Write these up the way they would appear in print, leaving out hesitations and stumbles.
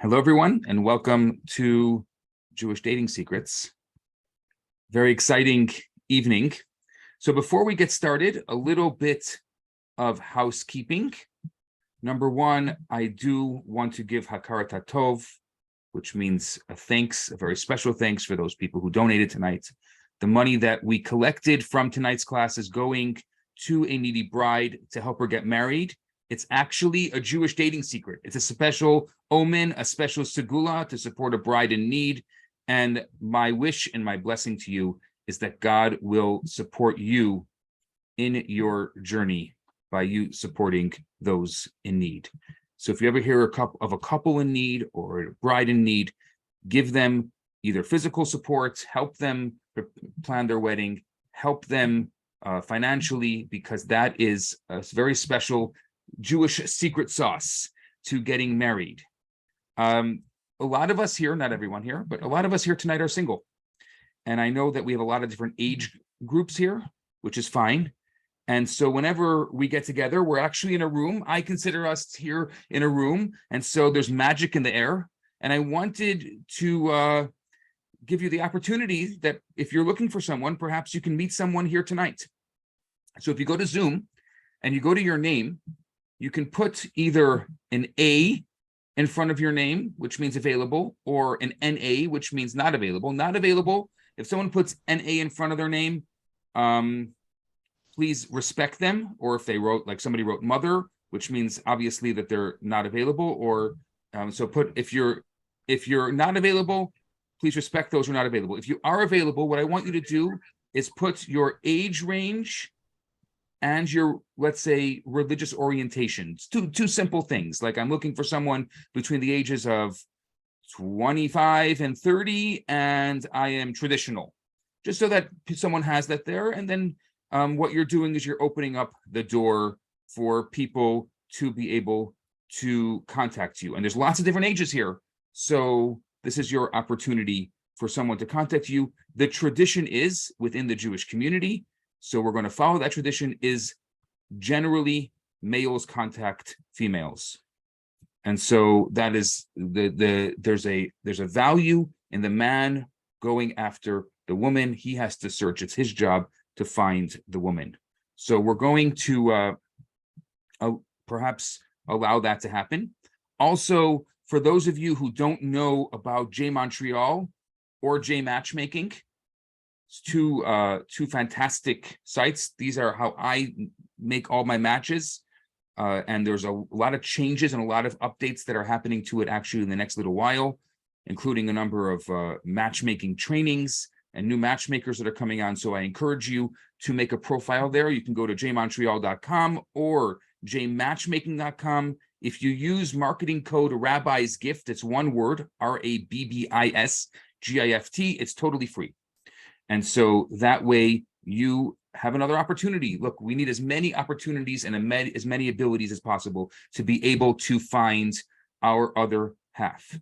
Hello, everyone, and welcome to Jewish Dating Secrets. Very exciting evening. So before we get started, a little bit of housekeeping. Number one, I do want to give Hakarat HaTov, which means a thanks, a very special thanks for those people who donated tonight. The money that we collected from tonight's class is going to a needy bride to help her get married. It's actually a Jewish dating secret. It's a special omen, a special segula to support a bride in need. And my wish and my blessing to you is that God will support you in your journey by you supporting those in need. So if you ever hear of a couple in need or a bride in need, give them either physical support, help them plan their wedding, help them financially, because that is a very special Jewish secret sauce to getting married. A lot of us here, not everyone here, but a lot of us here tonight are single. And I know that we have a lot of different age groups here, which is fine. And so whenever we get together, we're actually in a room. I consider us here in a room. And so there's magic in the air. And I wanted to give you the opportunity that if you're looking for someone, perhaps you can meet someone here tonight. So if you go to Zoom and you go to your name, you can put either an A in front of your name, which means available, or an NA, which means not available. Not available, if someone puts NA in front of their name, please respect them. Or if they wrote, like somebody wrote mother, which means obviously that they're not available, or so put, if you're not available, please respect those who are not available. If you are available, what I want you to do is put your age range and your, let's say, religious orientation. Two simple things. Like, I'm looking for someone between the ages of 25 and 30, and I am traditional, just so that someone has that there. And then what you're doing is you're opening up the door for people to be able to contact you. And there's lots of different ages here. So this is your opportunity for someone to contact you. The tradition is within the Jewish community, so we're going to follow that tradition, is generally males contact females. And so that is there's a value in the man going after the woman. He has to search. It's his job to find the woman. So we're going to perhaps allow that to happen. Also, for those of you who don't know about J Montreal or J Matchmaking, it's two fantastic sites. These are how I make all my matches. And there's a lot of changes and a lot of updates that are happening to it actually in the next little while, including a number of matchmaking trainings and new matchmakers that are coming on. So I encourage you to make a profile there. You can go to jmontreal.com or jmatchmaking.com. If you use marketing code Rabbi's Gift, it's one word, RABBIS GIFT, it's totally free. And so that way you have another opportunity. Look, we need as many opportunities and as many abilities as possible to be able to find our other half.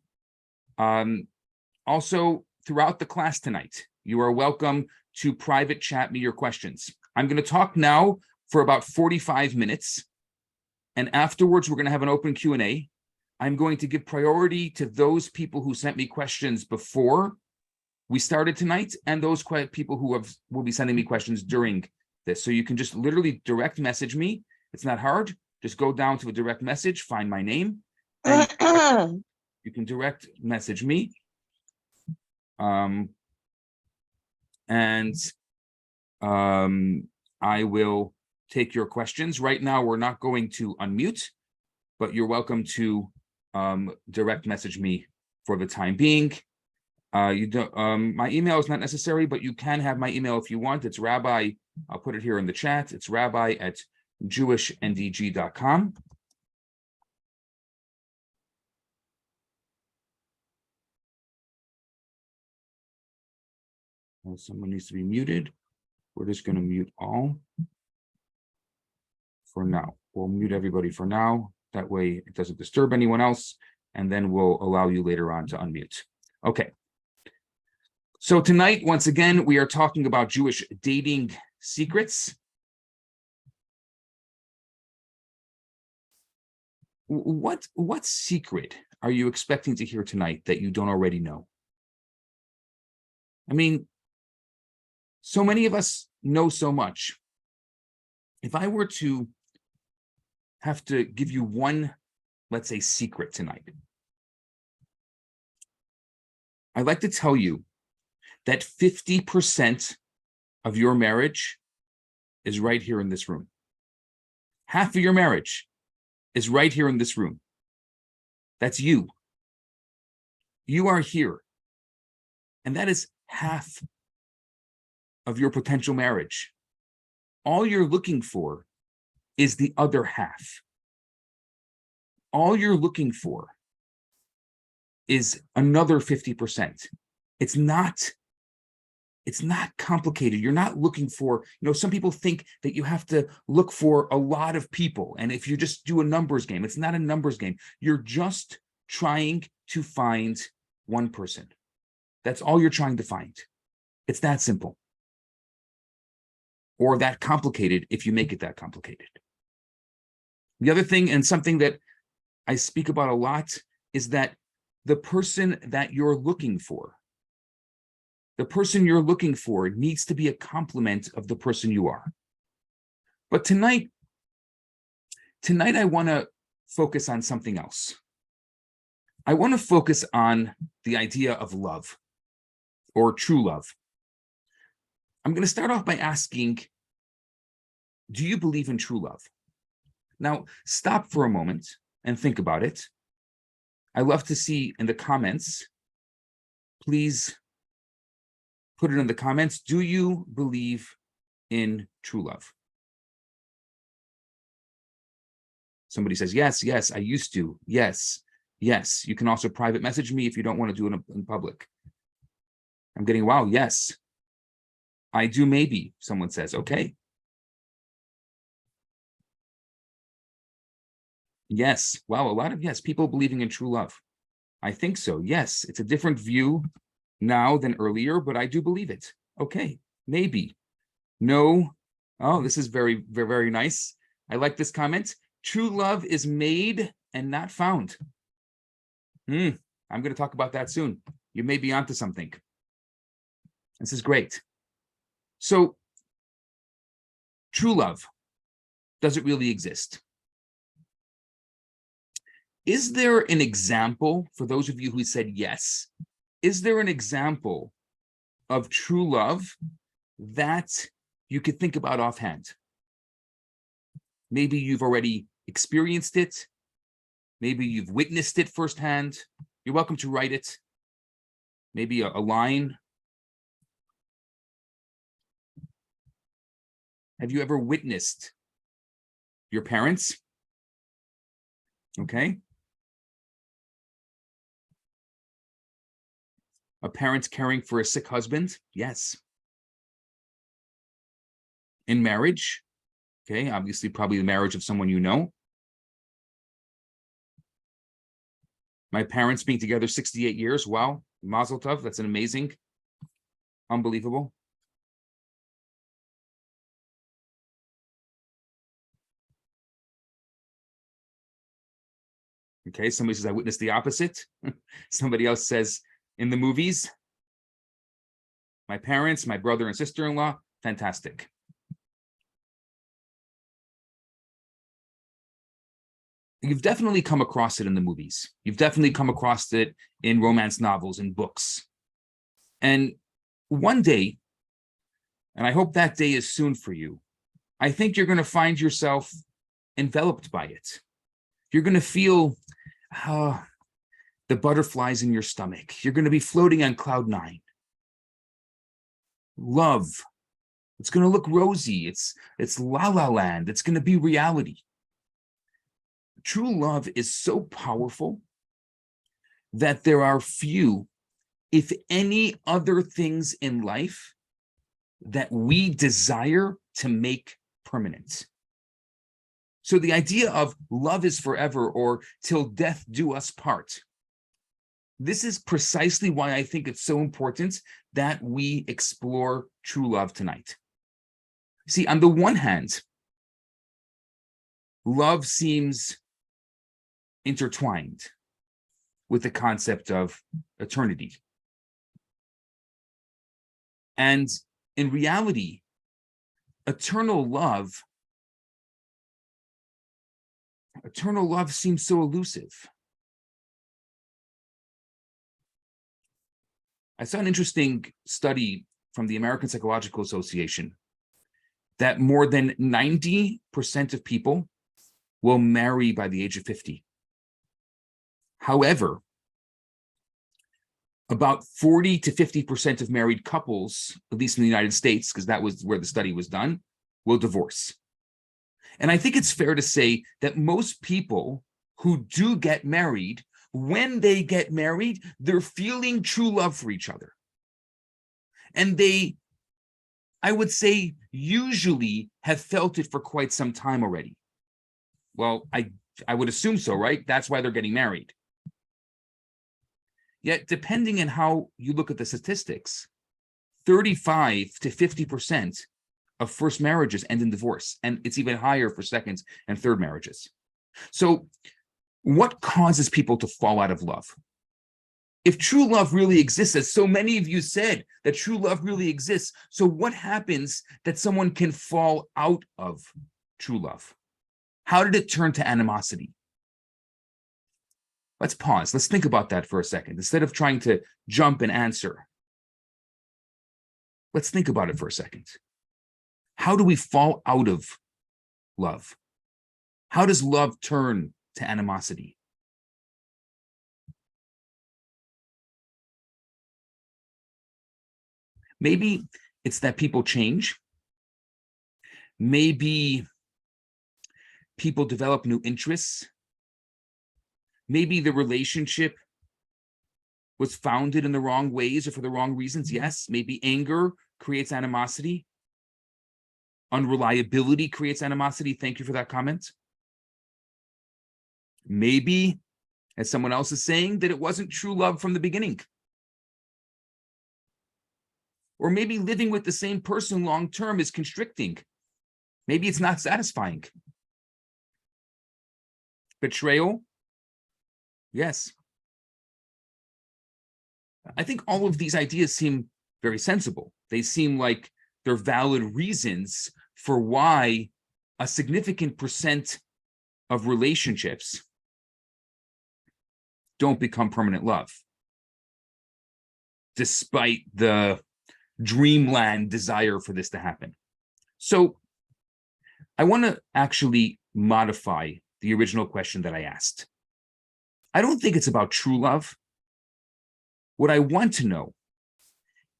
Also, throughout the class tonight, you are welcome to private chat me your questions. I'm going to talk now for about 45 minutes. And afterwards, we're going to have an open Q&A. I'm going to give priority to those people who sent me questions before we started tonight, and those people who will be sending me questions during this. So you can just literally direct message me. It's not hard. Just go down to a direct message, find my name, and you can direct message me. I will take your questions. Right now, we're not going to unmute, but you're welcome to direct message me for the time being. You don't. My email is not necessary, but you can have my email if you want. It's Rabbi. I'll put it here in the chat. It's rabbi@jewishndg.com. Someone needs to be muted. We're just going to mute all for now. We'll mute everybody for now. That way it doesn't disturb anyone else, and then we'll allow you later on to unmute. Okay. So tonight, once again, we are talking about Jewish dating secrets. What secret are you expecting to hear tonight that you don't already know? I mean, so many of us know so much. If I were to have to give you one, let's say, secret tonight, I'd like to tell you that 50% of your marriage is right here in this room. Half of your marriage is right here in this room. That's you. You are here. And that is half of your potential marriage. All you're looking for is the other half. All you're looking for is another 50%. It's not complicated. You're not looking for, some people think that you have to look for a lot of people. And if you just do a numbers game, it's not a numbers game. You're just trying to find one person. That's all you're trying to find. It's that simple. Or that complicated if you make it that complicated. The other thing, and something that I speak about a lot, is that the person that you're looking for, needs to be a complement of the person you are. But tonight I want to focus on something else. I want to focus on the idea of love, or true love. I'm going to start off by asking, do you believe in true love? Now, stop for a moment and think about it. I love to see in the comments, please put it in the comments. Do you believe in true love? Somebody says, yes, I used to. Yes. You can also private message me if you don't want to do it in public. I'm getting, wow, yes. I do maybe, someone says, okay. Yes, wow, a lot of yes, people believing in true love. I think so, yes. It's a different view now than earlier, but I do believe it. Okay, maybe. No. Oh, this is very, very, very nice. I like this comment. True love is made and not found. I'm going to talk about that soon. You may be onto something. This is great. So, true love, does it really exist? Is there an example, for those of you who said yes, is there an example of true love that you could think about offhand? Maybe you've already experienced it. Maybe you've witnessed it firsthand. You're welcome to write it. Maybe a line. Have you ever witnessed your parents? Okay. A parent caring for a sick husband? Yes. In marriage? Okay, obviously probably the marriage of someone you know. My parents being together 68 years. Wow. Mazel tov. That's an amazing, unbelievable. Okay, somebody says, I witnessed the opposite. Somebody else says, in the movies, my parents, my brother and sister-in-law, fantastic. You've definitely come across it in the movies. You've definitely come across it in romance novels and books. And one day, and I hope that day is soon for you, I think you're going to find yourself enveloped by it. You're going to feel the butterflies in your stomach. You're going to be floating on cloud 9. Love. It's going to look rosy. It's la la land. It's going to be reality. True love is so powerful that there are few, if any, other things in life that we desire to make permanent. So the idea of love is forever, or till death do us part, this is precisely why I think it's so important that we explore true love tonight. See, on the one hand, love seems intertwined with the concept of eternity. And in reality, eternal love seems so elusive. I saw an interesting study from the American Psychological Association that more than 90% of people will marry by the age of 50. However, about 40 to 50% of married couples, at least in the United States, because that was where the study was done, will divorce. And I think it's fair to say that most people who do get married, when they get married, they're feeling true love for each other. And they, I would say, usually have felt it for quite some time already. Well, I would assume so, right? That's why they're getting married. Yet, depending on how you look at the statistics, 35 to 50% of first marriages end in divorce, and it's even higher for second and third marriages. So, what causes people to fall out of love? If true love really exists, as so many of you said, that true love really exists, so what happens that someone can fall out of true love? How did it turn to animosity? Let's pause. Let's think about that for a second. Instead of trying to jump and answer, let's think about it for a second. How do we fall out of love? How does love turn to animosity? Maybe it's that people change. Maybe people develop new interests. Maybe the relationship was founded in the wrong ways or for the wrong reasons. Yes, maybe anger creates animosity. Unreliability creates animosity. Thank you for that comment. Maybe, as someone else is saying, that it wasn't true love from the beginning. Or maybe living with the same person long-term is constricting. Maybe it's not satisfying. Betrayal? Yes. I think all of these ideas seem very sensible. They seem like they're valid reasons for why a significant percent of relationships don't become permanent love, despite the dreamland desire for this to happen. So I want to actually modify the original question that I asked. I don't think it's about true love. What I want to know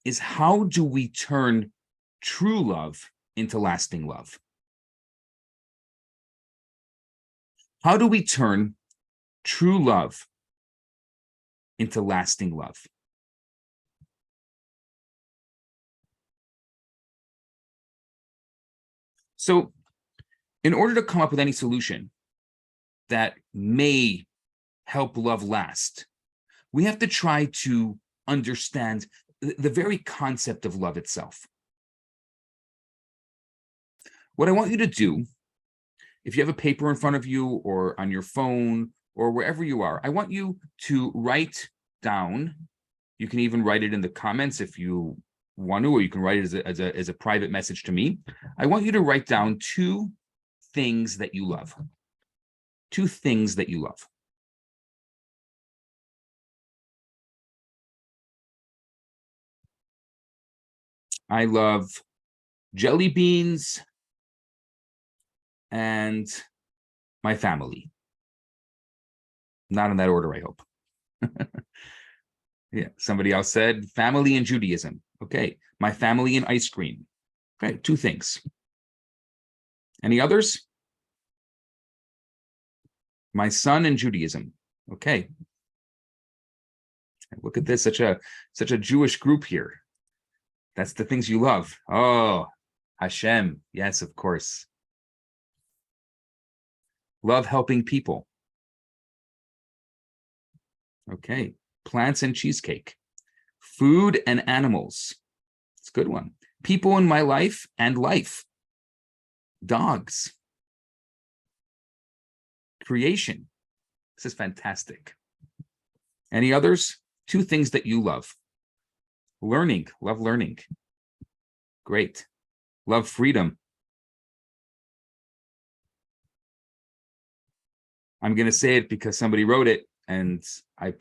is, how do we turn true love into lasting love? How do we turn true love into lasting love? So, in order to come up with any solution that may help love last, we have to try to understand the very concept of love itself. What I want you to do, if you have a paper in front of you or on your phone or wherever you are, I want you to write down. You can even write it in the comments if you want to, or you can write it as a private message to me. I want you to write down 2 things that you love. 2 things that you love. I love jelly beans and my family. Not in that order, I hope. Yeah, somebody else said family and Judaism. Okay, my family and ice cream. Okay, 2 things. Any others? My son and Judaism. Okay. Look at this, such a Jewish group here. That's the things you love. Oh, Hashem. Yes, of course. Love helping people. Okay. Plants and cheesecake. Food and animals. It's a good one. People in my life and life. Dogs. Creation. This is fantastic. Any others? 2 things that you love. Learning. Love learning. Great. Love freedom. I'm going to say it because somebody wrote it, and I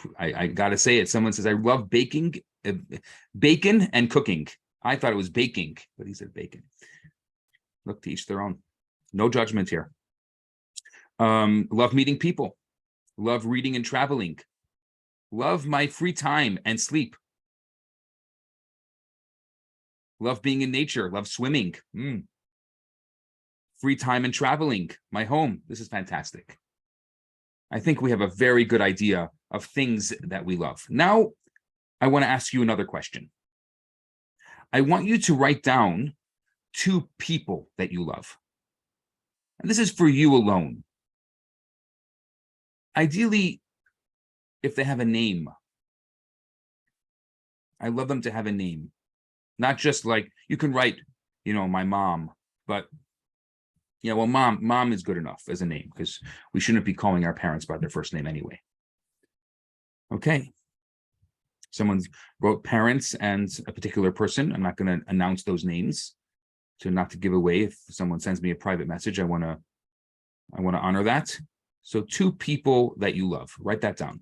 got to say it. Someone says, I love bacon and cooking. I thought it was baking, but he said bacon. Look, to each their own. No judgment here. Love meeting people. Love reading and traveling. Love my free time and sleep. Love being in nature. Love swimming. Free time and traveling. My home. This is fantastic. I think we have a very good idea of things that we love. Now, I want to ask you another question. I want you to write down 2 people that you love. And this is for you alone. Ideally, if they have a name. I love them to have a name. Not just like, you can write, my mom, but well, mom is good enough as a name, because we shouldn't be calling our parents by their first name anyway. Okay. Someone wrote parents and a particular person. I'm not going to announce those names, so not to give away. If someone sends me a private message, I want to honor that. So 2 people that you love. Write that down.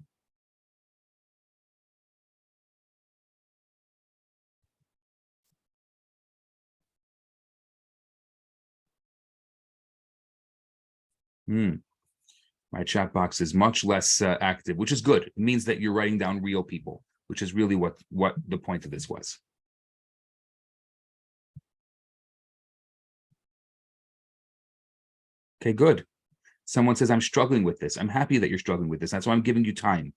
My chat box is much less active, which is good. It means that you're writing down real people, which is really what the point of this was. Okay, good. Someone says, I'm struggling with this. I'm happy that you're struggling with this. That's why I'm giving you time.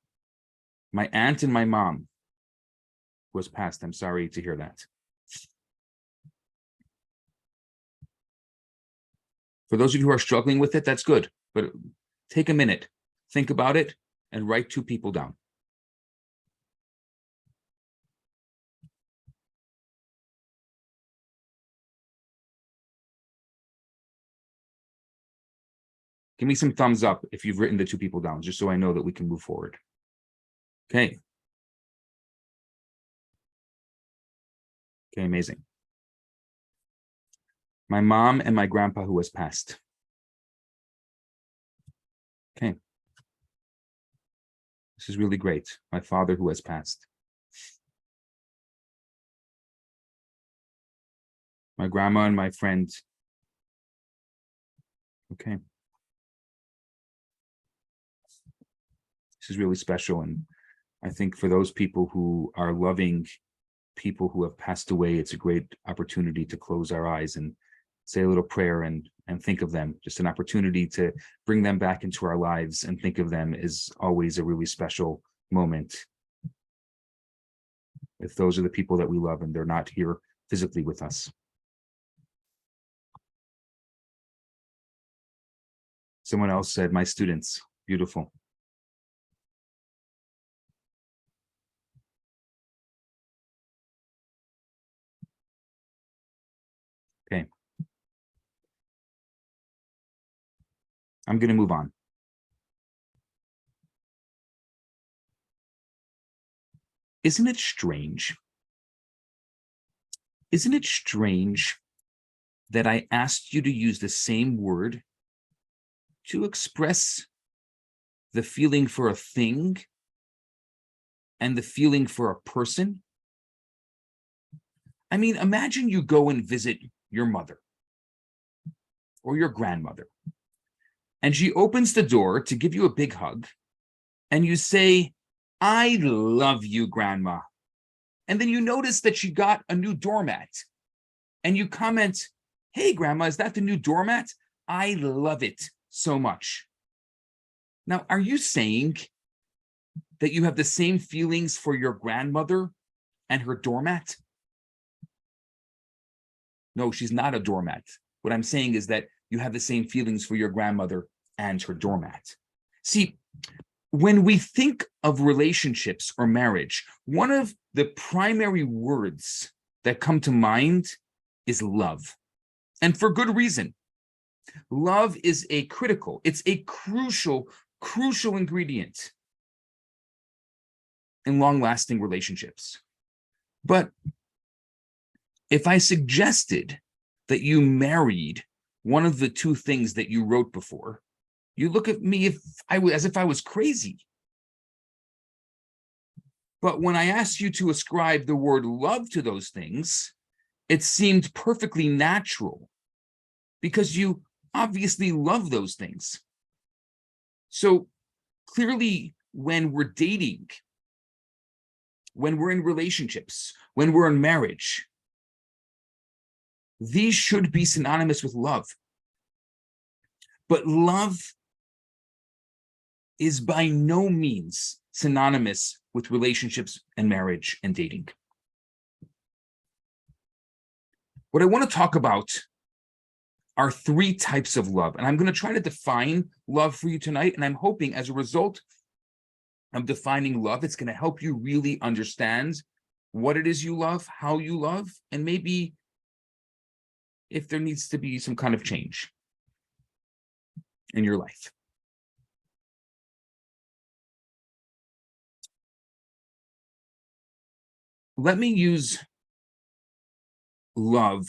My aunt and my mom was passed. I'm sorry to hear that. For those of you who are struggling with it, that's good. But take a minute, think about it, and write 2 people down. Give me some thumbs up if you've written the 2 people down, just so I know that we can move forward. Okay. Okay, amazing. My mom and my grandpa who has passed. Okay. This is really great. My father who has passed. My grandma and my friend. Okay. This is really special. And I think for those people who are loving people who have passed away, it's a great opportunity to close our eyes and say a little prayer and think of them. Just an opportunity to bring them back into our lives and think of them is always a really special moment. If those are the people that we love and they're not here physically with us. Someone else said, my students. Beautiful. Okay. I'm going to move on. Isn't it strange? Isn't it strange that I asked you to use the same word to express the feeling for a thing and the feeling for a person? I mean, imagine you go and visit your mother or your grandmother, and she opens the door to give you a big hug, and you say, I love you, Grandma. And then you notice that she got a new doormat, and you comment, hey, Grandma, is that the new doormat? I love it so much. Now, are you saying that you have the same feelings for your grandmother and her doormat? No, she's not a doormat. What I'm saying is that you have the same feelings for your grandmother and her doormat. See, when we think of relationships or marriage, one of the primary words that come to mind is love. And for good reason. Love is it's a crucial crucial ingredient in long-lasting relationships. But if I suggested that you married one of the two things that you wrote before, you look at me as if I was crazy. But when I asked you to ascribe the word love to those things, it seemed perfectly natural because you obviously love those things. So clearly, when we're dating, when we're in relationships, when we're in marriage, these should be synonymous with love. But love is by no means synonymous with relationships and marriage and dating. What I want to talk about are three types of love, and I'm going to try to define love for you tonight, and I'm hoping as a result of defining love, it's going to help you really understand what it is you love, how you love, and maybe if there needs to be some kind of change in your life. Let me use love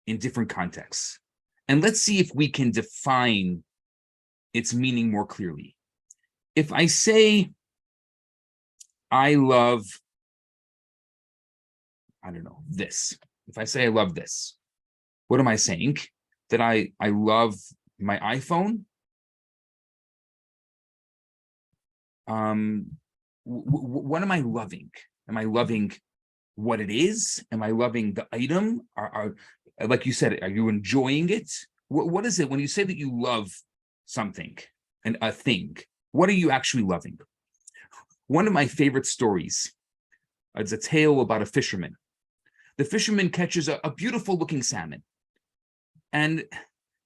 in different contexts, and let's see if we can define its meaning more clearly. If I say, I love, I don't know, this. If I say I love this, what am I saying? That I love my iPhone? What am I loving? Am I loving what it is? Am I loving the item? Are like you said, are you enjoying it? What is it when you say that you love something and a thing? What are you actually loving? One of my favorite stories is a tale about a fisherman. The fisherman catches a beautiful looking salmon. And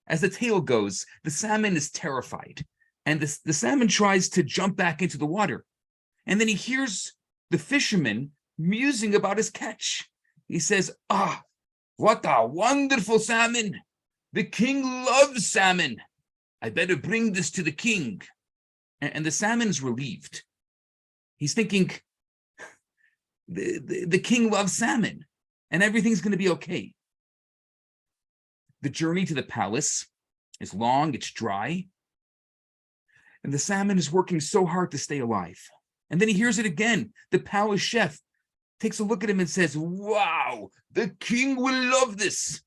as the tale goes, the salmon is terrified. And the salmon tries to jump back into the water. And then he hears the fisherman musing about his catch. He says, "Ah, what a wonderful salmon. The king loves salmon. I better bring this to the king." And the salmon's relieved. He's thinking, the king loves salmon, and everything's going to be okay. The journey to the palace is long, it's dry, and the salmon is working so hard to stay alive. And then he hears it again. The palace chef takes a look at him and says, "Wow, the king will love this.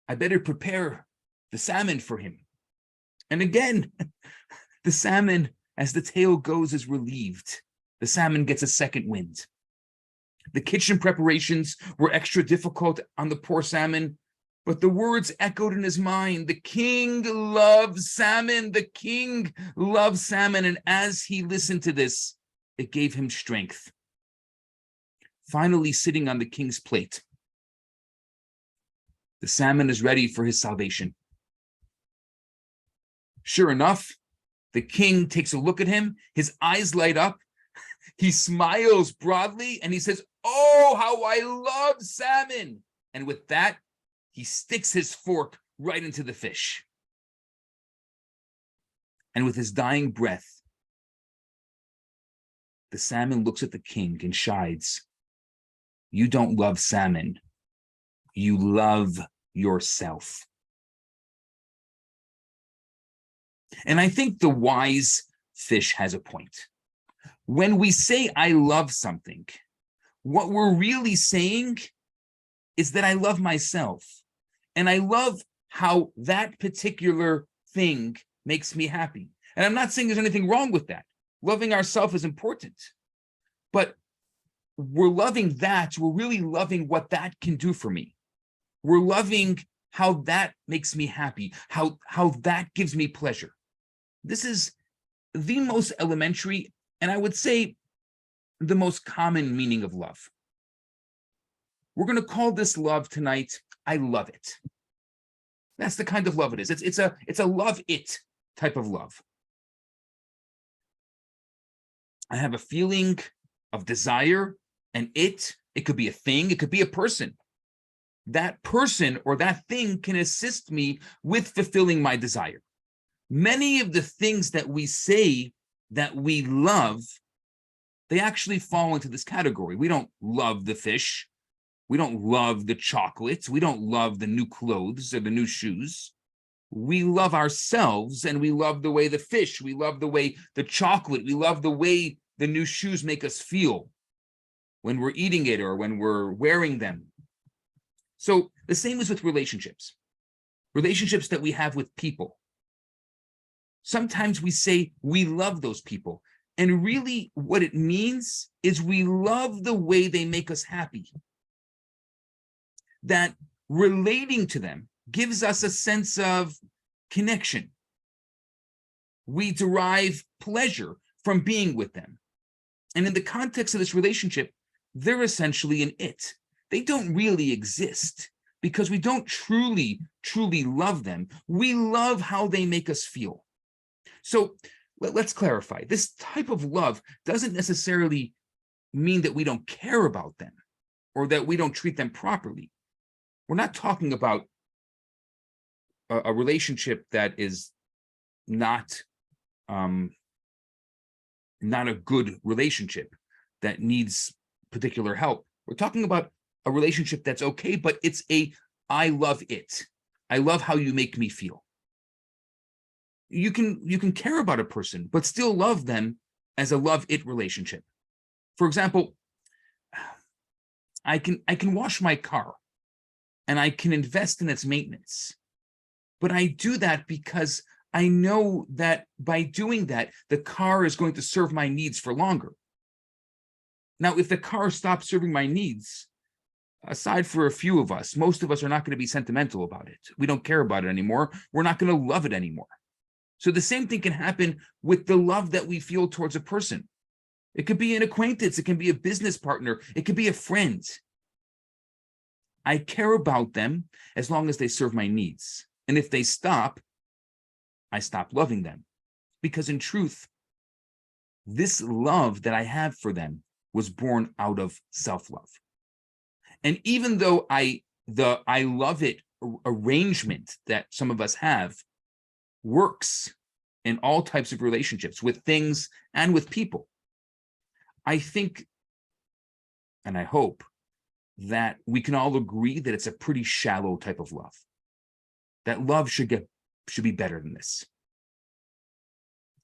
I better prepare the salmon for him." And again, the salmon, as the tale goes, is relieved. The salmon gets a second wind. The kitchen preparations were extra difficult on the poor salmon, but the words echoed in his mind, "The king loves salmon, the king loves salmon." And as he listened to this, it gave him strength. Finally, sitting on the king's plate, the salmon is ready for his salvation. Sure enough, the king takes a look at him, his eyes light up, he smiles broadly, and he says, "Oh, how I love salmon." And with that, he sticks his fork right into the fish. And with his dying breath, the salmon looks at the king and chides, "You don't love salmon, you love yourself." And I think the wise fish has a point. When we say I love something, what we're really saying is that I love myself. And I love how that particular thing makes me happy. And I'm not saying there's anything wrong with that. Loving ourselves is important. But we're loving that, we're really loving what that can do for me. We're loving how that makes me happy, how that gives me pleasure. This is the most elementary, and I would say the most common meaning of love. We're going to call this love tonight, I love it. That's the kind of love it is. It's a love it type of love. I have a feeling of desire, and it could be a thing, it could be a person. That person or that thing can assist me with fulfilling my desire. Many of the things that we say that we love, they actually fall into this category. We don't love the fish. We don't love the chocolates. We don't love the new clothes or the new shoes. We love ourselves, and we love the way the fish, we love the way the chocolate, we love the way the new shoes make us feel when we're eating it or when we're wearing them. So the same is with relationships that we have with people. Sometimes we say we love those people, and really what it means is we love the way they make us happy. That relating to them gives us a sense of connection. We derive pleasure from being with them. And in the context of this relationship, they're essentially an it. They don't really exist because we don't truly love them. We love how they make us feel. So let's clarify. This type of love doesn't necessarily mean that we don't care about them or that we don't treat them properly. We're not talking about a relationship that is not a good relationship that needs particular help. We're talking about a relationship that's okay, but it's I love it. I love how you make me feel. You can care about a person, but still love them as a love-it relationship. For example, I can wash my car and I can invest in its maintenance, but I do that because I know that by doing that, the car is going to serve my needs for longer. Now, if the car stops serving my needs, aside for a few of us, most of us are not going to be sentimental about it. We don't care about it anymore. We're not going to love it anymore. So the same thing can happen with the love that we feel towards a person. It could be an acquaintance. It can be a business partner. It could be a friend. I care about them as long as they serve my needs. And if they stop, I stop loving them. Because in truth, this love that I have for them was born out of self-love. And even though I love it arrangement that some of us have works in all types of relationships with things and with people, I think, and I hope, that we can all agree that it's a pretty shallow type of love. That love should be better than this.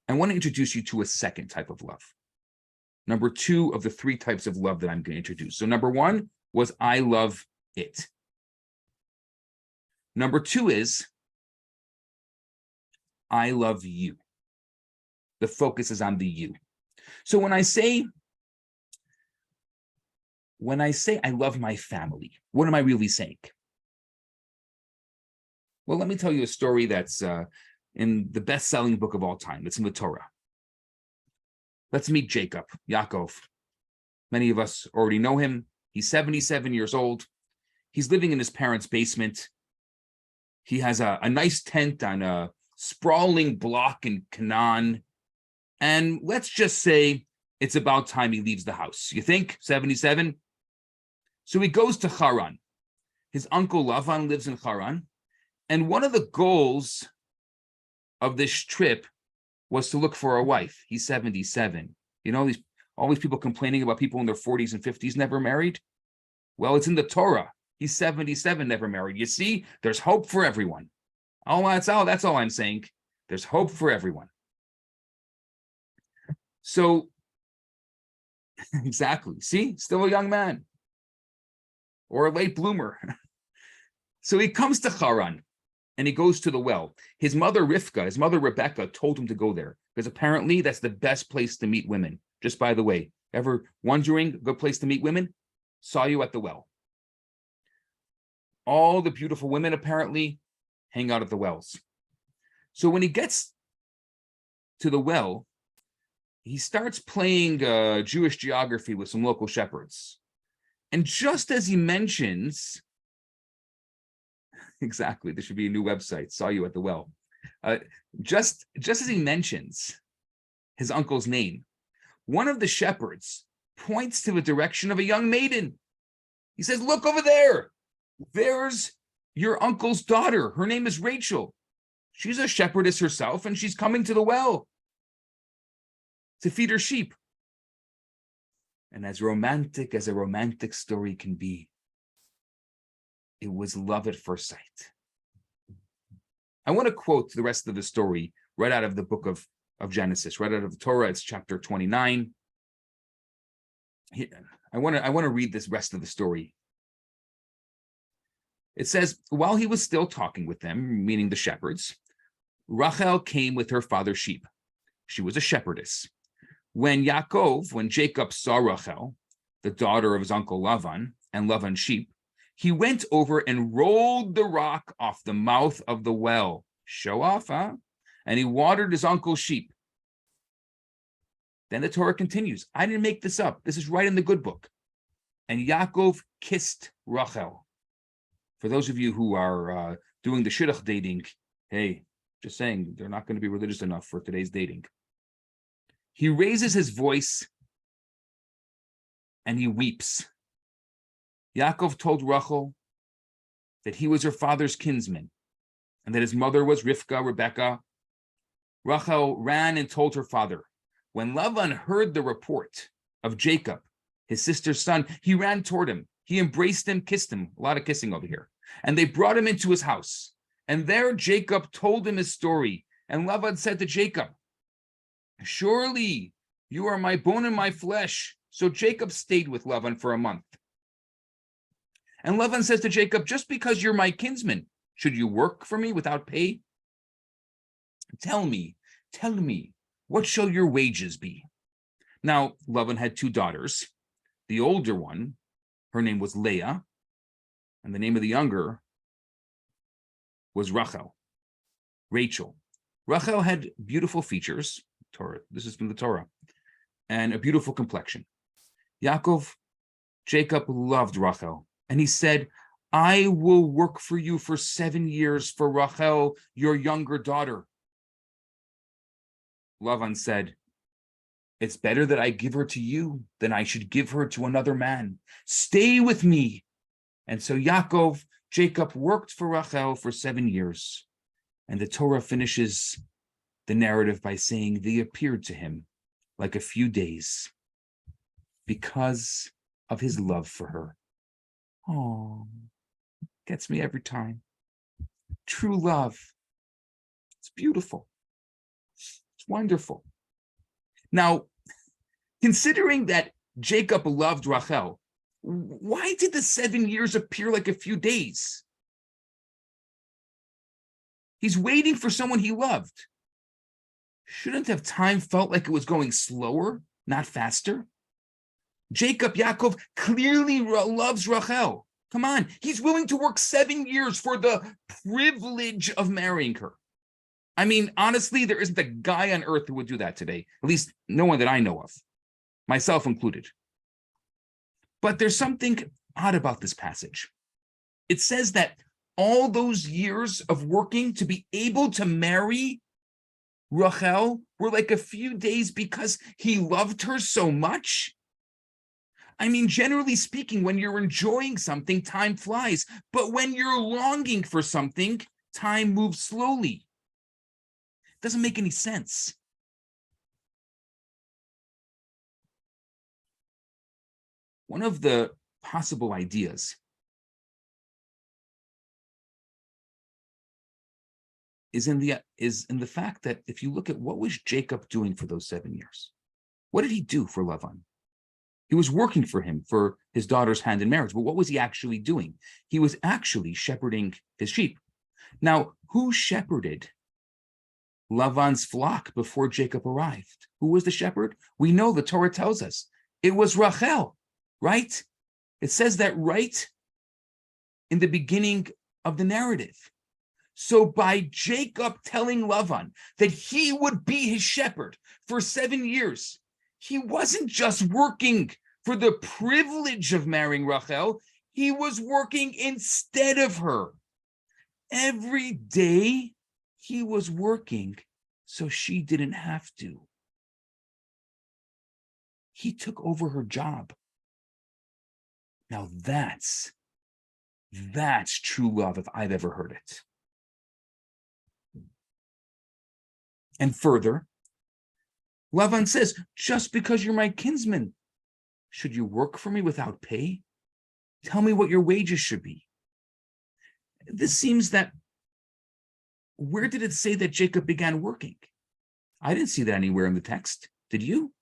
I want to introduce you to a second type of love. Number 2 of the 3 types of love that I'm going to introduce. So number 1 was I love it. Number 2 is I love you. The focus is on the you. So when I say I love my family, what am I really saying? Well, let me tell you a story that's in the best-selling book of all time. It's in the Torah. Let's meet Jacob, Yaakov. Many of us already know him. He's 77 years old. He's living in his parents' basement. He has a nice tent on a sprawling block in Canaan. And let's just say it's about time he leaves the house. You think? 77? So he goes to Haran. His uncle Lavan lives in Haran. And one of the goals of this trip was to look for a wife. He's 77. You know, all these people complaining about people in their 40s and 50s never married. Well, it's in the Torah. He's 77, never married. You see, there's hope for everyone. Oh, that's all I'm saying. There's hope for everyone. So, exactly. See, still a young man or a late bloomer. So he comes to Haran and he goes to the well. His mother Rebecca told him to go there because apparently that's the best place to meet women. Just by the way, ever wondering a good place to meet women? Saw you at the well. All the beautiful women apparently hang out at the wells. So when he gets to the well, he starts playing Jewish geography with some local shepherds. And just as he mentions, exactly, this should be a new website, Saw You at the Well. Just as he mentions his uncle's name, one of the shepherds points to the direction of a young maiden. He says, look over there. There's your uncle's daughter. Her name is Rachel. She's a shepherdess herself, and she's coming to the well to feed her sheep. And as romantic as a romantic story can be, it was love at first sight. I want to quote the rest of the story right out of the book of Genesis, right out of the Torah. It's chapter 29. I want to read this rest of the story. It says, while he was still talking with them, meaning the shepherds, Rachel came with her father's sheep. She was a shepherdess. When Jacob saw Rachel, the daughter of his uncle Lavan, and Lavan's sheep, he went over and rolled the rock off the mouth of the well. Show off, huh? And he watered his uncle's sheep. Then the Torah continues. I didn't make this up. This is right in the good book. And Yaakov kissed Rachel. For those of you who are doing the shidduch dating, hey, just saying, they're not going to be religious enough for today's dating. He raises his voice and he weeps. Yaakov told Rachel that he was her father's kinsman and that his mother was Rebecca. Rachel ran and told her father. When Lavan heard the report of Jacob, his sister's son, he ran toward him. He embraced him, kissed him. A lot of kissing over here. And they brought him into his house. And there Jacob told him his story. And Lavan said to Jacob, surely you are my bone and my flesh. So Jacob stayed with Lavan for a month. And Lavan says to Jacob, just because you're my kinsman, should you work for me without pay? Tell me, what shall your wages be? Now, Lavan had two daughters. The older one, her name was Leah, and the name of the younger was Rachel. Rachel had beautiful features, this is from the Torah, and a beautiful complexion. Jacob loved Rachel, and he said, I will work for you for 7 years for Rachel, your younger daughter. Lavan said, it's better that I give her to you than I should give her to another man. Stay with me. And so Jacob worked for Rachel for 7 years. And the Torah finishes the narrative by saying they appeared to him like a few days because of his love for her. Oh, gets me every time. True love. It's beautiful. It's wonderful. Now, considering that Jacob loved Rachel, why did the 7 years appear like a few days? He's waiting for someone he loved. Shouldn't have time felt like it was going slower, not faster? Yaakov clearly loves Rachel. Come on, he's willing to work 7 years for the privilege of marrying her. I mean, honestly, there isn't a guy on earth who would do that today. At least no one that I know of, myself included. But there's something odd about this passage. It says that all those years of working to be able to marry Rachel were like a few days because he loved her so much. I mean, generally speaking, when you're enjoying something, time flies. But when you're longing for something, time moves slowly. Doesn't make any sense. One of the possible ideas is in the fact that if you look at what was Jacob doing for those 7 years, what did he do for Lavan? He was working for him for his daughter's hand in marriage, but what was he actually doing? He was actually shepherding his sheep. Now, who shepherded Lavan's flock before Jacob arrived? Who was the shepherd? We know the Torah tells us it was Rachel, right? It says that right in the beginning of the narrative. So by Jacob telling Lavan that he would be his shepherd for 7 years, he wasn't just working for the privilege of marrying Rachel, he was working instead of her. Every day he was working so she didn't have to. He took over her job. Now that's true love if I've ever heard it. And further, Lavan says, just because you're my kinsman, should you work for me without pay? Tell me what your wages should be. This seems that, where did it say that Jacob began working? I didn't see that anywhere in the text. Did you?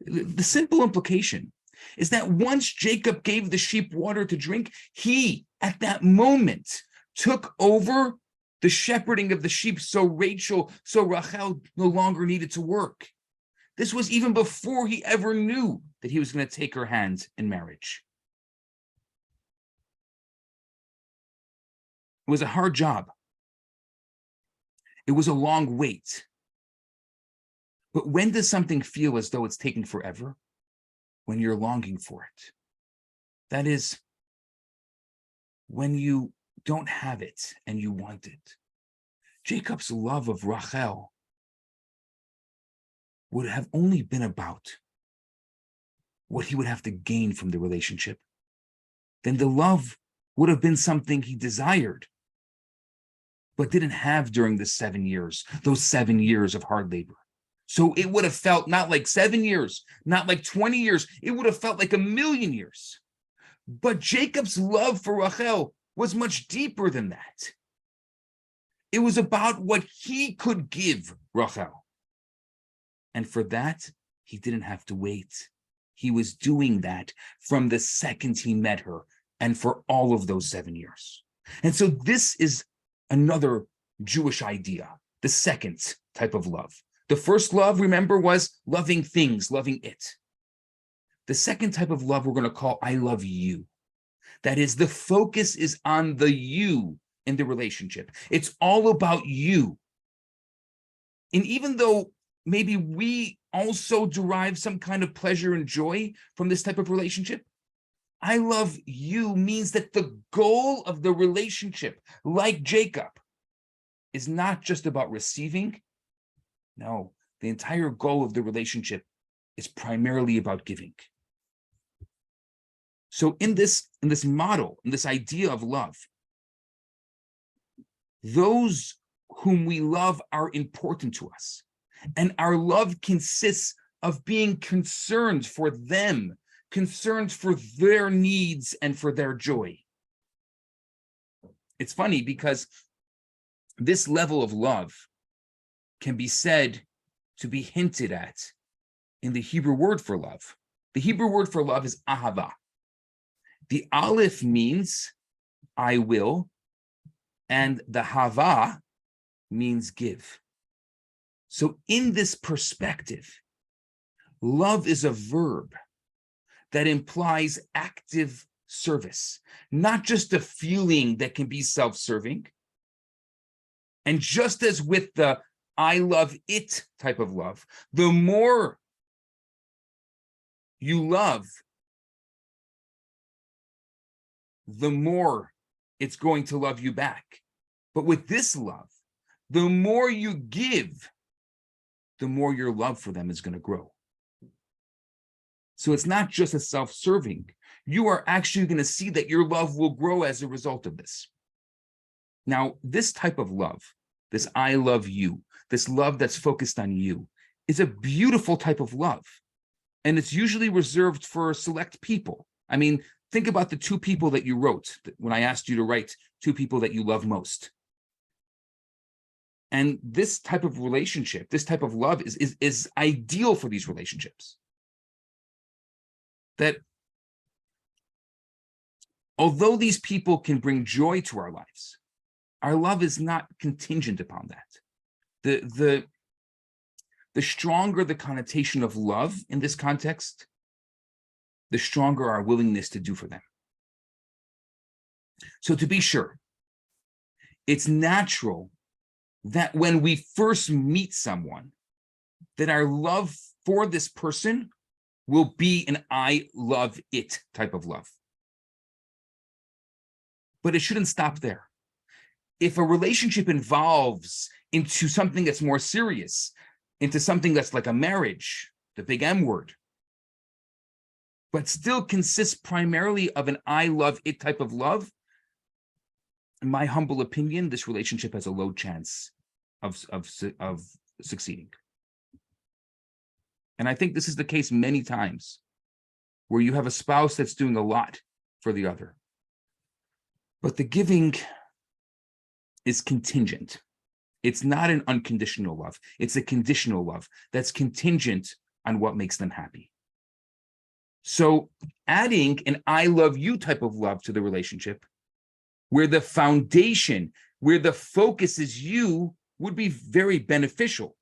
The simple implication is that once Jacob gave the sheep water to drink, he, at that moment, took over the shepherding of the sheep, so Rachel, so Rachel no longer needed to work. This was even before he ever knew that he was going to take her hand in marriage. It was a hard job. It was a long wait. But when does something feel as though it's taking forever? When you're longing for it. That is, when you don't have it and you want it. Jacob's love of Rachel would have only been about what he would have to gain from the relationship. Then the love would have been something he desired, but didn't have during the 7 years, those 7 years of hard labor. So it would have felt not like 7 years, not like 20 years, it would have felt like 1,000,000 years. But Jacob's love for Rachel was much deeper than that. It was about what he could give Rachel. And for that, he didn't have to wait. He was doing that from the second he met her and for all of those 7 years. And so this is another Jewish idea, the second type of love. The first love, remember, was loving things, loving it. The second type of love we're going to call I love you. That is, the focus is on the you in the relationship. It's all about you. And even though maybe we also derive some kind of pleasure and joy from this type of relationship, I love you means that the goal of the relationship, like Jacob, is not just about receiving. No, the entire goal of the relationship is primarily about giving. So in this model, in this idea of love, those whom we love are important to us. And our love consists of being concerned for them, concerned for their needs and for their joy. It's funny because this level of love can be said to be hinted at in the Hebrew word for love. The Hebrew word for love is ahava. The aleph means I will, and the hava means give. So in this perspective, love is a verb that implies active service, not just a feeling that can be self-serving. And just as with the I love it type of love, the more you love, the more it's going to love you back. But with this love, the more you give, the more your love for them is going to grow. So it's not just a self-serving. You are actually going to see that your love will grow as a result of this. Now, this type of love, this I love you, this love that's focused on you, is a beautiful type of love. And it's usually reserved for select people. I mean, think about the 2 people that you wrote when I asked you to write 2 people that you love most. And this type of relationship, this type of love is ideal for these relationships. That although these people can bring joy to our lives, our love is not contingent upon that. The stronger the connotation of love in this context, the stronger our willingness to do for them. So to be sure, it's natural that when we first meet someone, that our love for this person will be an I love it type of love. But it shouldn't stop there. If a relationship evolves into something that's more serious, into something that's like a marriage, the big M word, but still consists primarily of an I love it type of love, in my humble opinion, this relationship has a low chance of succeeding. And I think this is the case many times where you have a spouse that's doing a lot for the other, but the giving is contingent. It's not an unconditional love. It's a conditional love that's contingent on what makes them happy. So adding an I love you type of love to the relationship, where the foundation, where the focus is you, would be very beneficial,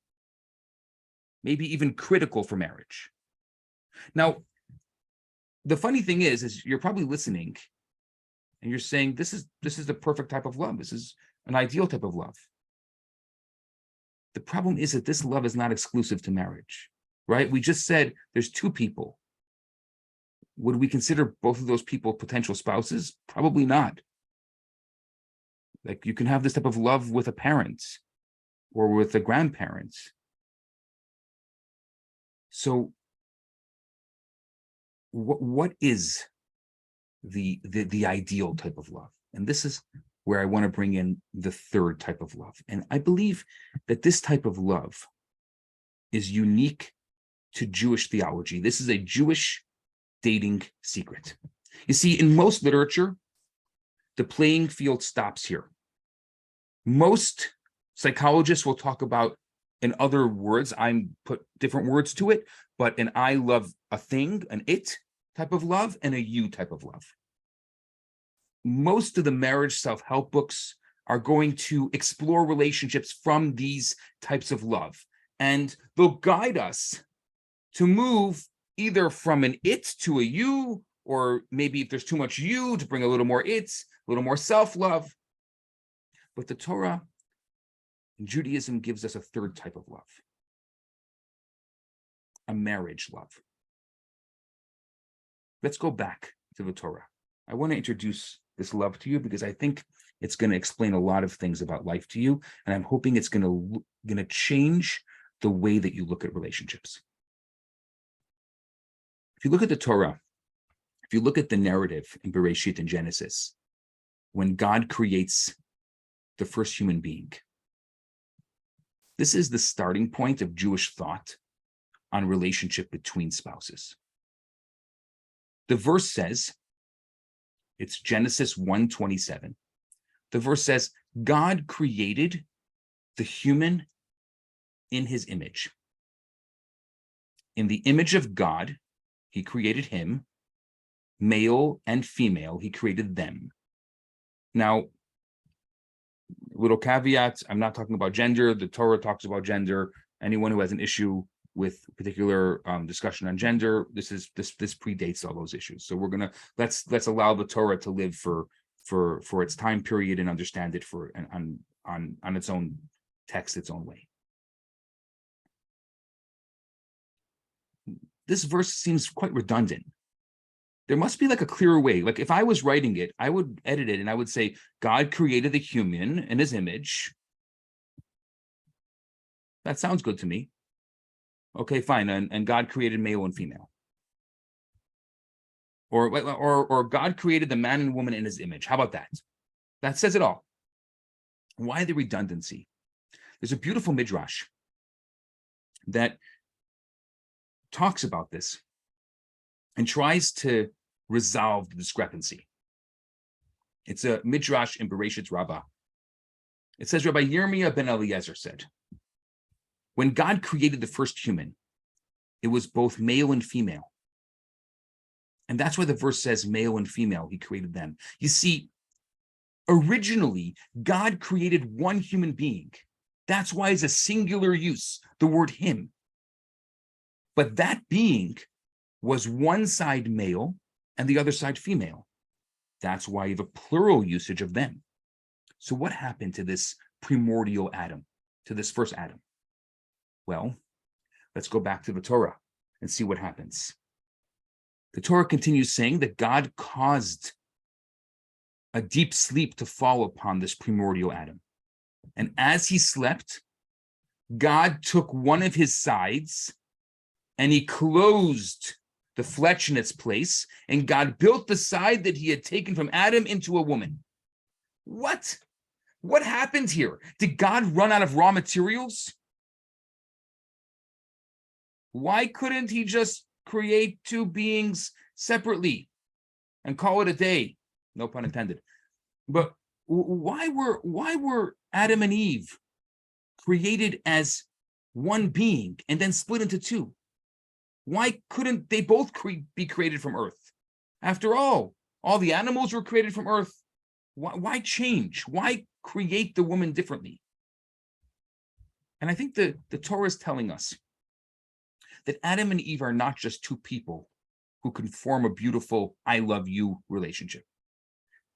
maybe even critical for marriage. Now, the funny thing is you're probably listening and you're saying, this is the perfect type of love. This is an ideal type of love. The problem is that this love is not exclusive to marriage, right? We just said there's two people. Would we consider both of those people potential spouses? Probably not. Like, you can have this type of love with a parent or with a grandparent. So what is the ideal type of love? And this is where I want to bring in the third type of love. And I believe that this type of love is unique to Jewish theology. This is a Jewish dating secret. You see, in most literature, the playing field stops here. Most psychologists will talk about, in other words, I put different words to it, but an I love a thing, an it type of love, and a you type of love. Most of the marriage self-help books are going to explore relationships from these types of love, and they'll guide us to move either from an it to a you, or maybe if there's too much you, to bring a little more it, a little more self-love. But the Torah and Judaism gives us a third type of love, a marriage love. Let's go back to the Torah. I want to introduce this love to you because I think it's going to explain a lot of things about life to you, and I'm hoping it's going to change the way that you look at relationships. If you look at the Torah, if you look at the narrative in Bereshit and Genesis, when God creates the first human being, this is the starting point of Jewish thought on relationship between spouses. The verse says, it's Genesis 1:27. The verse says, God created the human in his image. In the image of God, he created him, male and female, he created them. Now, little caveat, I'm not talking about gender. The Torah talks about gender. Anyone who has an issue with particular discussion on gender, this predates all those issues. So we're gonna let's allow the Torah to live for its time period and understand it on its own text, its own way. This verse seems quite redundant. There must be like a clearer way. Like, if I was writing it, I would edit it and I would say, God created the human in his image. That sounds good to me. Okay, fine. And God created male and female. Or God created the man and woman in his image. How about that? That says it all. Why the redundancy? There's a beautiful midrash that talks about this and tries to resolve the discrepancy. It's a midrash in Bereshit Rabbah. It says, Rabbi Yirmiyah ben Eliezer said, when God created the first human, it was both male and female. And that's why the verse says male and female, he created them. You see, originally, God created one human being. That's why it's a singular use, the word him. But that being was one side male and the other side female. That's why you have a plural usage of them. So what happened to this primordial Adam, to this first Adam? Well, let's go back to the Torah and see what happens. The Torah continues saying that God caused a deep sleep to fall upon this primordial Adam. And as he slept, God took one of his sides and he closed the flesh in its place, and God built the side that he had taken from Adam into a woman. What? What happened here? Did God run out of raw materials? Why couldn't he just create two beings separately and call it a day? No pun intended. But why were Adam and Eve created as one being and then split into two? Why couldn't they both be created from earth? After all the animals were created from earth. Why change? Why create the woman differently? And I think the Torah is telling us that Adam and Eve are not just two people who can form a beautiful I love you relationship.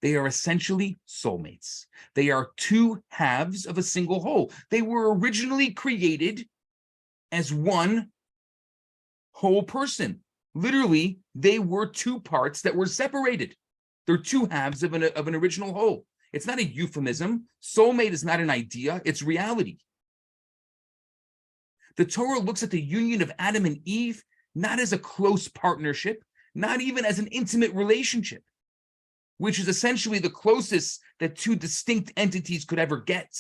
They are essentially soulmates. They are two halves of a single whole. They were originally created as one whole person. Literally, they were two parts that were separated. They're two halves of an original whole. It's not a euphemism. Soulmate is not an idea, it's reality. The Torah looks at the union of Adam and Eve not as a close partnership, not even as an intimate relationship, which is essentially the closest that two distinct entities could ever get.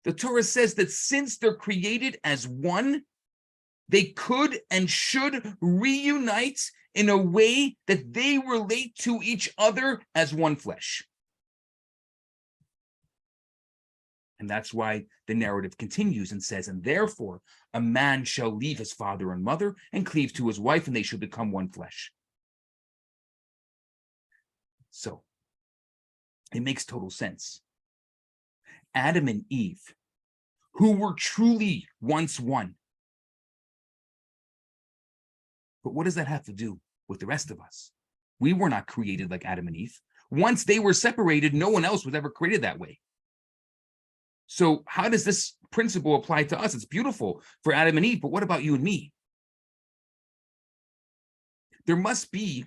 The Torah says that since they're created as one, they could and should reunite in a way that they relate to each other as one flesh. And that's why the narrative continues and says, and therefore a man shall leave his father and mother and cleave to his wife, and they shall become one flesh. So it makes total sense. Adam and Eve, who were truly once one. But what does that have to do with the rest of us? We were not created like Adam and Eve. Once they were separated, no one else was ever created that way. So how does this principle apply to us? It's beautiful for Adam and Eve, but what about you and me? There must be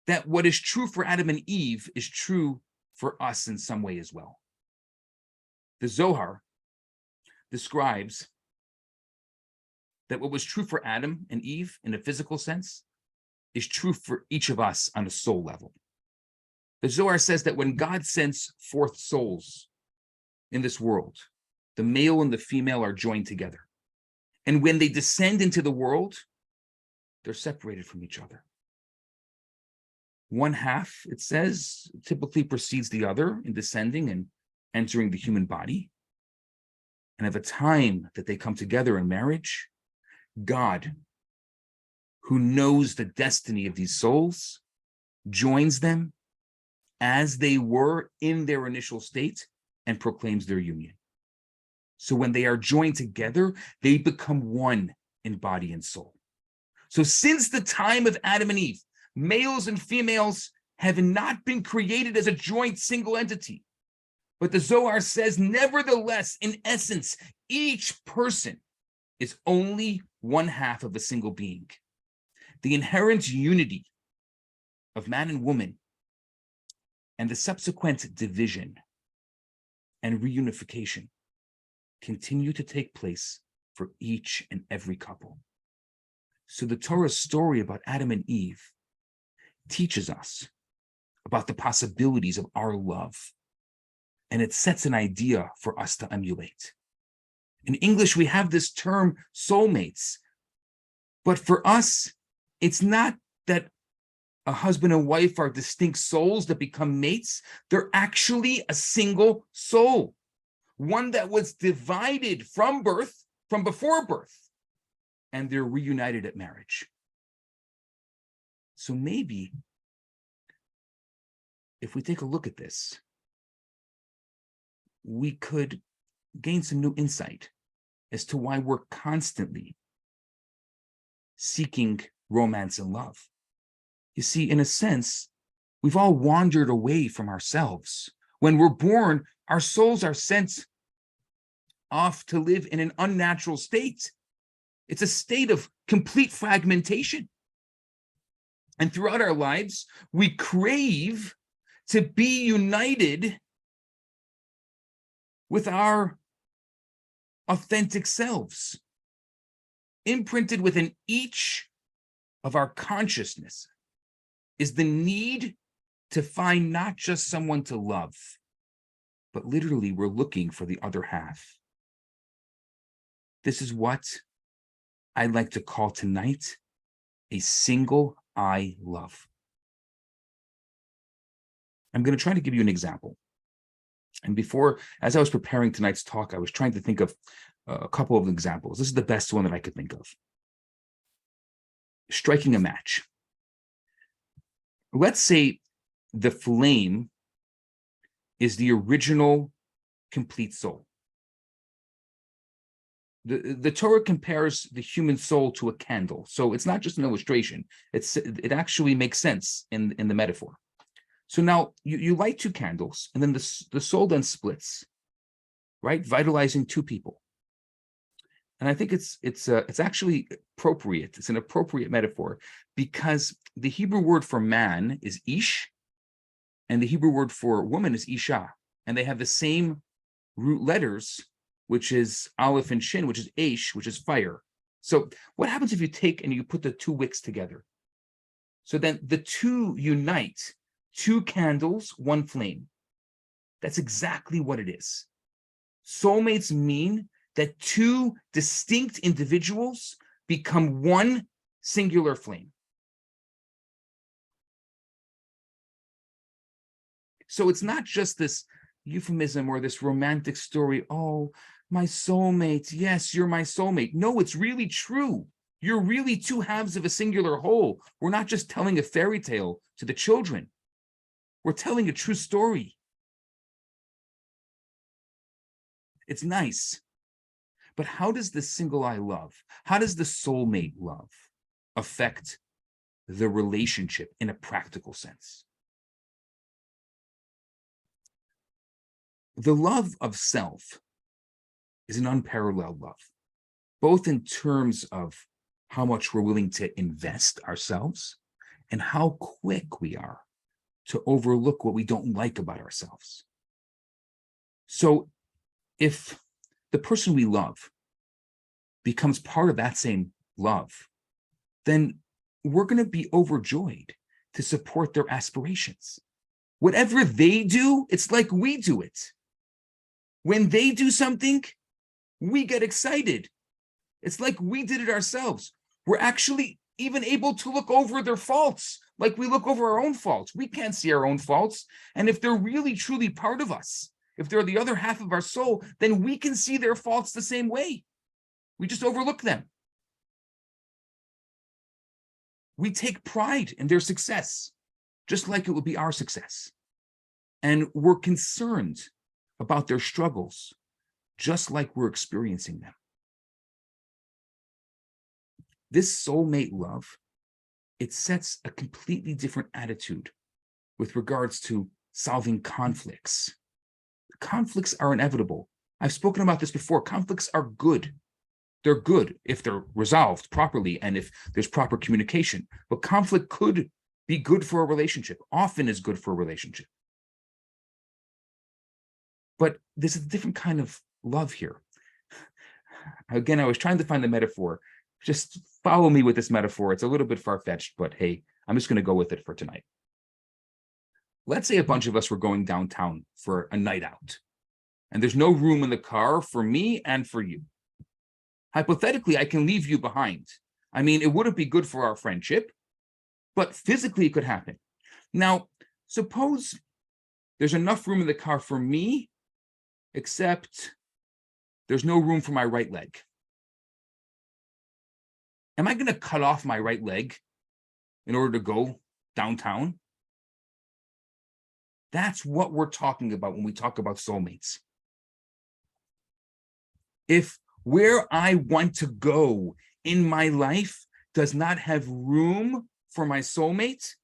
that what is true for Adam and Eve is true for us in some way as well. The Zohar describes that what was true for Adam and Eve in a physical sense is true for each of us on a soul level. The Zohar says that when God sends forth souls in this world, the male and the female are joined together. And when they descend into the world, they're separated from each other. One half, it says, typically precedes the other in descending and entering the human body. And at the time that they come together in marriage, God, who knows the destiny of these souls, joins them as they were in their initial state and proclaims their union. So when they are joined together, they become one in body and soul. So since the time of Adam and Eve, males and females have not been created as a joint single entity. But the Zohar says, nevertheless, in essence, each person is only one half of a single being. The inherent unity of man and woman and the subsequent division and reunification continue to take place for each and every couple. So the Torah's story about Adam and Eve teaches us about the possibilities of our love, and it sets an idea for us to emulate. In English, we have this term soulmates, but for us, it's not that a husband and wife are distinct souls that become mates. They're actually a single soul, one that was divided from birth, from before birth, and they're reunited at marriage. So maybe if we take a look at this, we could gain some new insight as to why we're constantly seeking romance and love. You see, in a sense, we've all wandered away from ourselves. When we're born, our souls are sent off to live in an unnatural state. It's a state of complete fragmentation. And throughout our lives, we crave to be united with our authentic selves, imprinted within each of our consciousness is the need to find not just someone to love, but literally we're looking for the other half. This is what I'd like to call tonight a single eye love. I'm going to try to give you an example. And as I was preparing tonight's talk, I was trying to think of a couple of examples. This is the best one that I could think of. Striking a match. Let's say the flame is the original complete soul. The Torah compares the human soul to a candle. So it's not just an illustration. It actually makes sense in the metaphor. So now you light two candles, and then the soul then splits, right? Vitalizing two people. And I think it's actually appropriate. It's an appropriate metaphor because the Hebrew word for man is ish, and the Hebrew word for woman is isha, and they have the same root letters, which is aleph and shin, which is aish, which is fire. So what happens if you take and you put the two wicks together? So then the two unite, two candles, one flame. That's exactly what it is. Soulmates mean that two distinct individuals become one singular flame. So it's not just this euphemism or this romantic story. Oh, my soulmate. Yes, you're my soulmate. No, it's really true. You're really two halves of a singular whole. We're not just telling a fairy tale to the children. We're telling a true story. It's nice. But how does the single eye love, how does the soulmate love affect the relationship in a practical sense? The love of self is an unparalleled love, both in terms of how much we're willing to invest ourselves and how quick we are to overlook what we don't like about ourselves. So if the person we love becomes part of that same love, then we're going to be overjoyed to support their aspirations. Whatever they do, it's like we do it. When they do something, we get excited. It's like we did it ourselves. We're actually even able to look over their faults, like we look over our own faults. We can't see our own faults. And if they're really, truly part of us, if they're the other half of our soul, then we can see their faults the same way. We just overlook them. We take pride in their success, just like it would be our success. And we're concerned about their struggles, just like we're experiencing them. This soulmate love, it sets a completely different attitude with regards to solving conflicts. Conflicts are inevitable. I've spoken about this before. Conflicts are good. They're good if they're resolved properly and if there's proper communication. But conflict could be good for a relationship, often is good for a relationship. But there's a different kind of love here. Again, I was trying to find the metaphor. Just follow me with this metaphor. It's a little bit far-fetched, but hey, I'm just going to go with it for tonight. Let's say a bunch of us were going downtown for a night out, and there's no room in the car for me and for you. Hypothetically, I can leave you behind. I mean, it wouldn't be good for our friendship, but physically it could happen. Now, suppose there's enough room in the car for me, except there's no room for my right leg. Am I going to cut off my right leg in order to go downtown? That's what we're talking about when we talk about soulmates. If where I want to go in my life does not have room for my soulmate,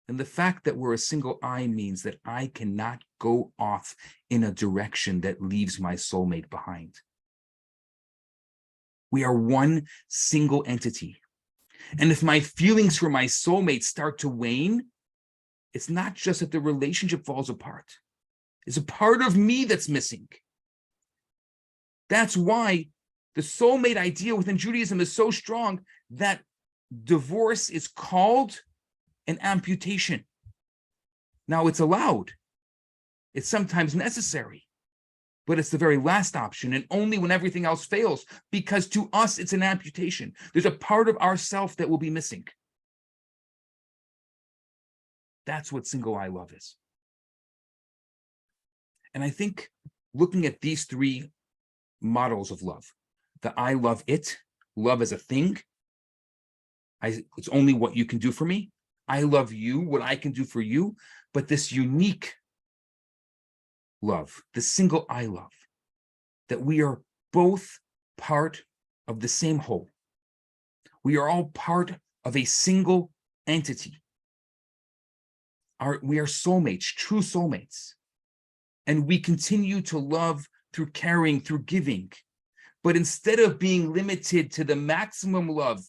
then the fact that we're a single eye means that I cannot go off in a direction that leaves my soulmate behind. We are one single entity. And if my feelings for my soulmate start to wane, it's not just that the relationship falls apart. It's a part of me that's missing. That's why the soulmate idea within Judaism is so strong that divorce is called an amputation. Now, it's allowed. It's sometimes necessary, but it's the very last option, and only when everything else fails, because to us, it's an amputation. There's a part of ourself that will be missing. That's what single I love is. And I think looking at these three models of love, the I love it, love as a thing, it's only what you can do for me. I love you, what I can do for you, but this unique love, the single I love, that we are both part of the same whole. We are all part of a single entity. We are soulmates, true soulmates. And we continue to love through caring, through giving. But instead of being limited to the maximum love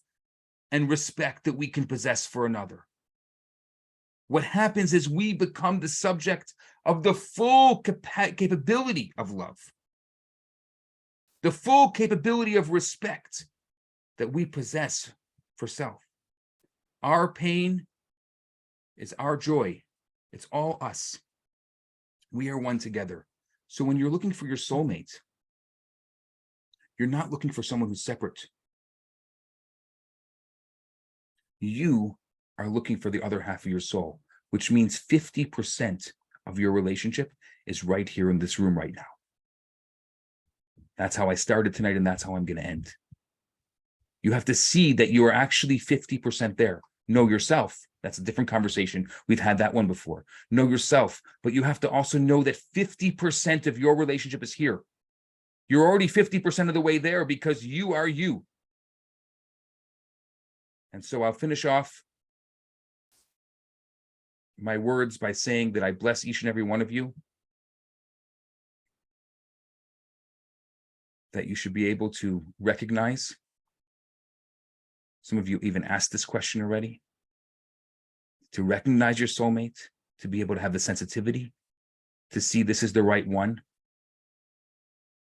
and respect that we can possess for another, what happens is we become the subject of the full capability of love, the full capability of respect that we possess for self. Our pain is our joy. It's all us. We are one together. So when you're looking for your soulmate, you're not looking for someone who's separate. You are looking for the other half of your soul, which means 50% of your relationship is right here in this room right now. That's how I started tonight, and that's how I'm going to end. You have to see that you are actually 50% there. Know yourself. That's a different conversation. We've had that one before. Know yourself, but you have to also know that 50% of your relationship is here. You're already 50% of the way there because you are you. And so I'll finish off my words by saying that I bless each and every one of you, that you should be able to recognize. Some of you even asked this question already. To recognize your soulmate, to be able to have the sensitivity, to see this is the right one,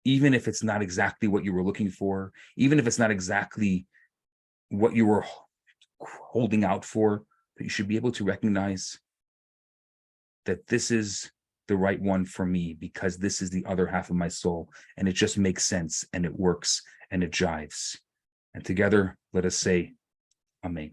even if it's not exactly what you were looking for, even if it's not exactly what you were holding out for, but you should be able to recognize that this is the right one for me because this is the other half of my soul, and it just makes sense, and it works, and it jives. And together, let us say, Amen.